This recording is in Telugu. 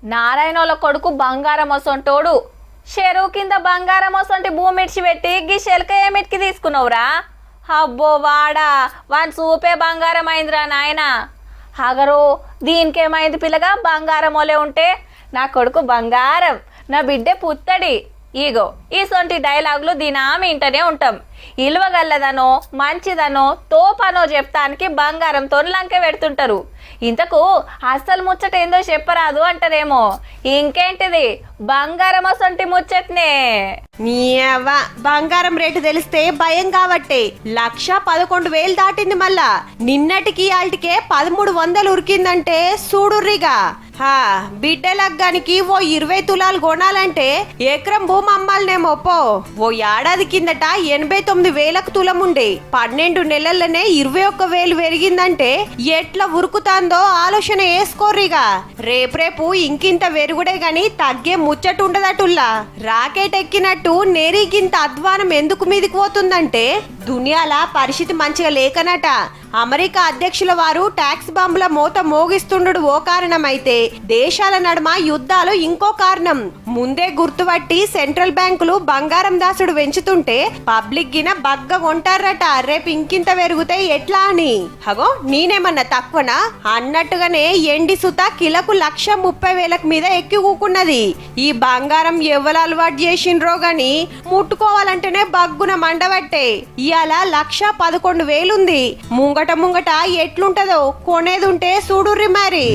నారాయణోళ్ళ కొడుకు బంగారం వసంటోడు. చెరువు కింద బంగారం వసంటి భూమి ఇడిచి పెట్టి గీ శెలక ఏమిటికి తీసుకున్నావురా? అబ్బో వాడా, వాని చూపే బంగారం అయిందిరా నాయన. హగరు దీనికేమైంది పిల్లగా? బంగారం ఓలే ఉంటే నా కొడుకు బంగారం, నా బిడ్డే పుత్తడి. ఈగో ఈసొంటి డైలాగులు దినామి ఇంటనే ఉంటాం. ఇలువగల్లదనో మంచిదనో తోపనో చెప్తానికి బంగారంతో లంకె పెడుతుంటారు. ఇంతకు అస్సలు ముచ్చట ఏందో చెప్పరాదు అంటారేమో. ఇంకేంటిది బంగారం అసొంటి ముచ్చట్నే. నీ అవ్వ బంగారం రేటు తెలిస్తే భయం కాబట్టే 1,11,000 దాటింది. మళ్ళా నిన్నటికి ఆల్టికే 1,300 ఉరికిందంటే చూడుర్రిగా. బిడ్డ లగ్గానికి ఓ 20 తులాలు కొనాలంటే ఎకరం భూమి అమ్మాలనేమో. పో ఓ ఏడాది కిందట 89,000కు తులం ఉండే. 12 నెలల్లోనే 21,000 పెరిగిందంటే ఎట్లా ఉరుకుతాందో ఆలోచన వేసుకోర్రిగా. రేపు ఇంకింత వెరుగుడే గాని తగ్గే ముచ్చట ఉండదటుల్లా. రాకెట్ ఎక్కినట్టు నెరిగింత అధ్వానం ఎందుకు మీదికి పోతుందంటే దునియాల పరిస్థితి మంచిగా లేకనట. అమెరికా అధ్యక్షుల వారు ట్యాక్స్ బాంబుల మోత మోగిస్తుండడు ఓ కారణమైతే దేశాల నడుమ యుద్ధాలు ఇంకో కారణం. ముందే గుర్తుపట్టి సెంట్రల్ బ్యాంకులు బంగారం దాసుడు పెంచుతుంటే పబ్లిక్ గిన బగ్గ కొంటారట. రేపు ఇంకింత పెరిగితే ఎట్లా అని. హగో నేనేమన్నా తక్కువనా అన్నట్టుగానే ఎండి సుత కిలకు 1,30,000 మీద ఎక్కి కూకున్నది. ఈ బంగారం ఎవరు అలవాటు చేసిండ్రో గాని ముట్టుకోవాలంటేనే బగ్గున మండబట్టే. ఇవాళ 1,11,000 ఉంది. ముంగట ఎట్లుంటదో కొనేదుంటే చూడుర్రి మరి.